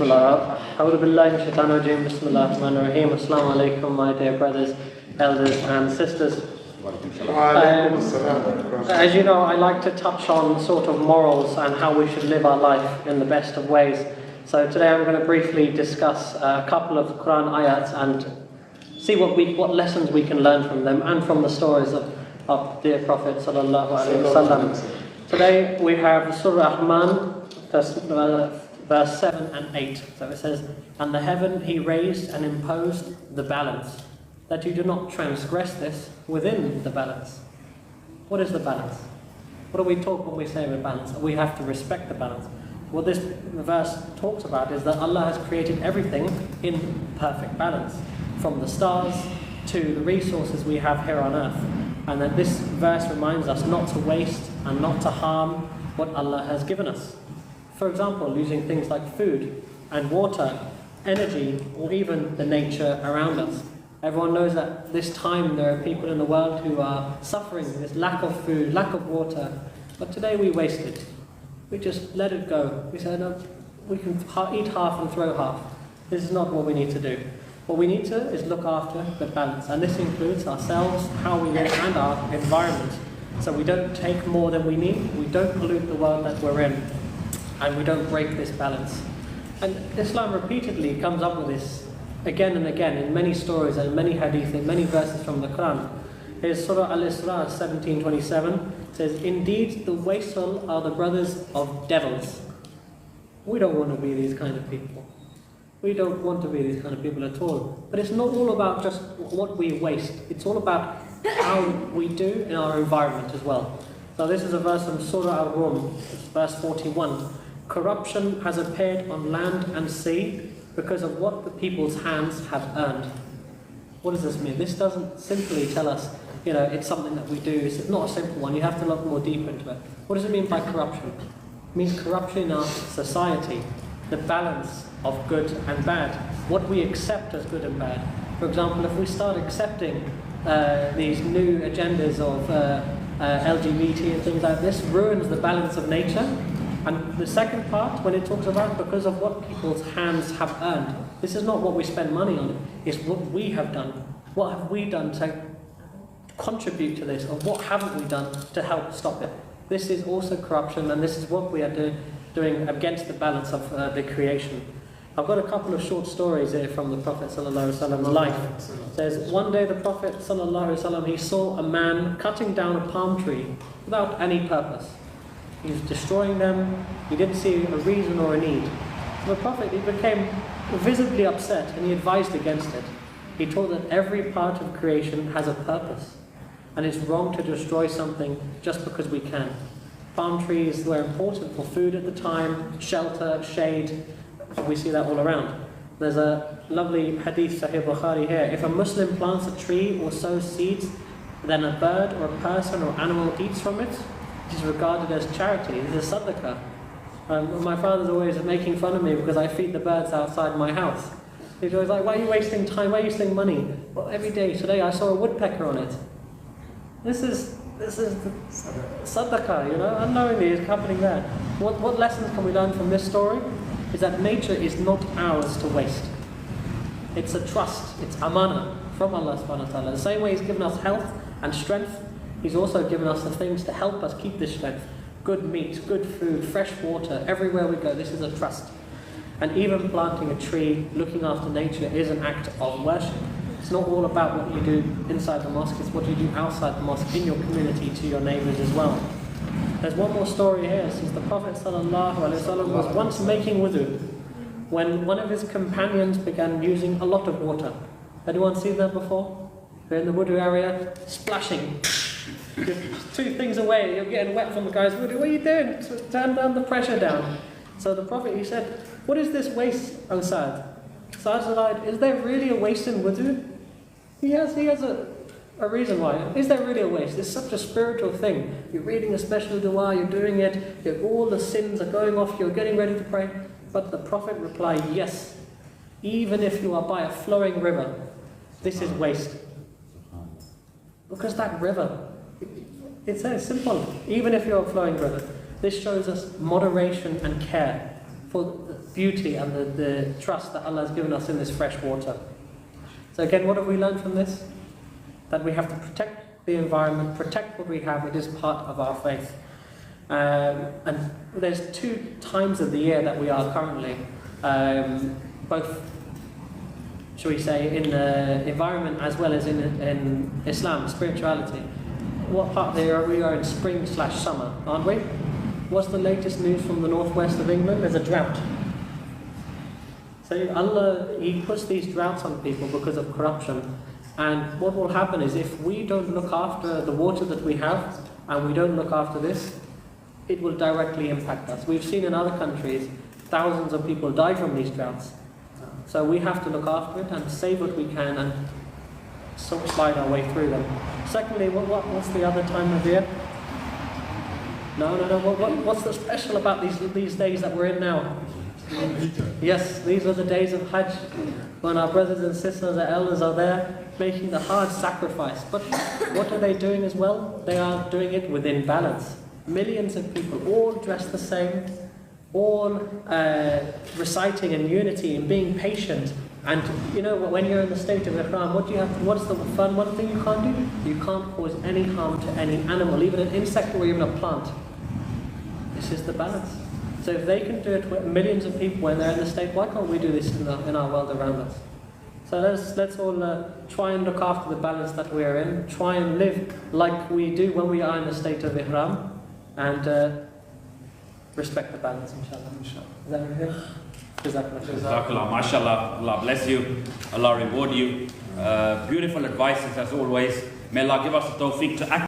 Bismillah. A'udhu billahi minash shaitanir rajeem. Bismillahir rahmanir rahim. Assalamu alaikum, my dear brothers, elders and sisters. As you know, I like to touch on sort of morals and how we should live our life in the best of ways. So today I'm going to briefly discuss a couple of Quran ayats and see what lessons we can learn from them and from the stories of dear Prophet sallallahu alaihi wasallam. Today we have Surah Ar-Rahman, verse 7 and 8. So it says, "And the heaven he raised and imposed the balance, that you do not transgress this within the balance." What is the balance? What do we talk when we say we're balanced? We have to respect the balance. What this verse talks about is that Allah has created everything in perfect balance, from the stars to the resources we have here on earth. And that this verse reminds us not to waste and not to harm what Allah has given us. For example, using things like food and water, energy, or even the nature around us. Everyone knows that this time there are people in the world who are suffering this lack of food, lack of water. But today we waste it. We just let it go. We say, no, we can eat half and throw half. This is not what we need to do. What we need to is look after the balance. And this includes ourselves, how we live, and our environment. So we don't take more than we need. We don't pollute the world that we're in. And we don't break this balance. And Islam repeatedly comes up with this again and again in many stories and many hadith, in many verses from the Quran. Here's Surah Al-Isra 17:27. It says, "Indeed, the wasteful are the brothers of devils." We don't want to be these kind of people. We don't want to be these kind of people at all. But it's not all about just what we waste. It's all about how we do in our environment as well. So this is a verse from Surah Ar-Rahman, verse 41. "Corruption has appeared on land and sea because of what the people's hands have earned." What does this mean? This doesn't simply tell us, it's something that we do. It's not a simple one. You have to look more deep into it. What does it mean by corruption? It means corruption in our society, the balance of good and bad, what we accept as good and bad. For example, if we start accepting these new agendas of LGBT and things like this, ruins the balance of nature. And the second part, when it talks about because of what people's hands have earned, this is not what we spend money on, it's what we have done. What have we done to contribute to this, or what haven't we done to help stop it? This is also corruption, and this is what we are doing against the balance of the creation. I've got a couple of short stories here from the Prophet ﷺ's life. It says, one day the Prophet ﷺ, he saw a man cutting down a palm tree without any purpose. He was destroying them. He didn't see a reason or a need. So the Prophet, he became visibly upset and he advised against it. He taught that every part of creation has a purpose, and it's wrong to destroy something just because we can. Palm trees were important for food at the time, shelter, shade. We see that all around. There's a lovely hadith, Sahih Bukhari here. If a Muslim plants a tree or sows seeds, then a bird or a person or animal eats from it, it is regarded as charity. It is a sadaqah. My father's always making fun of me because I feed the birds outside my house. He's always like, "Why are you wasting time? Why are you wasting money?" Well, every day, today I saw a woodpecker on it. This is the sadaqah, unknowingly is happening there. What lessons can we learn from this story? Is that nature is not ours to waste. It's a trust, it's amana from Allah subhanahu wa ta'ala. The same way He's given us health and strength, He's also given us the things to help us keep this strength. Good meat, good food, fresh water, everywhere we go, this is a trust. And even planting a tree, looking after nature is an act of worship. It's not all about what you do inside the mosque, it's what you do outside the mosque, in your community, to your neighbours as well. There's one more story here. Since the Prophet ﷺ was once making wudu when one of his companions began using a lot of water. Anyone seen that before? They're in the wudu area, splashing. You're 2 things away, you're getting wet from the guy's wudu. What are you doing? Turn down the pressure down. So the Prophet, he said, "What is this waste, O Sa'd?" Sa'd replied, "Is there really a waste in wudu?" He has a reason why. Is there really a waste? It's such a spiritual thing. You're reading a special dua, you're doing it, all the sins are going off, you're getting ready to pray. But the Prophet replied, yes, even if you are by a flowing river, this is waste. Because that river, it's very simple. Even if you're a flowing river, this shows us moderation and care for beauty and the trust that Allah has given us in this fresh water. So again, what have we learned from this? That we have to protect the environment, protect what we have. It is part of our faith. And there's 2 times of the year that we are currently, both, shall we say, in the environment as well as in Islam, spirituality. What part of the year we are in spring/summer, aren't we? What's the latest news from the northwest of England? There's a drought. So Allah, He puts these droughts on people because of corruption. And what will happen is if we don't look after the water that we have and we don't look after this, it will directly impact us. We've seen in other countries, thousands of people die from these droughts. So we have to look after it and save what we can and sort of slide our way through them. Secondly, what's the other time of year? No. What's the special about these days that we're in now? Yes, these are the days of Hajj, when our brothers and sisters, our elders are there making the hard sacrifice. But what are they doing as well? They are doing it within balance. Millions of people, all dressed the same, all reciting in unity and being patient. And you know, when you're in the state of Ihram, what's the one thing you can't do? You can't cause any harm to any animal, even an insect or even a plant. This is the balance. So if they can do it with millions of people when they're in the state, why can't we do this in our world around us? So let's all try and look after the balance that we are in, try and live like we do when we are in the state of Ihram, and respect the balance, inshallah. Is that everything? Jazakallah, mashallah, Allah bless you, Allah reward you. Beautiful advices as always. May Allah give us the tawfiq to act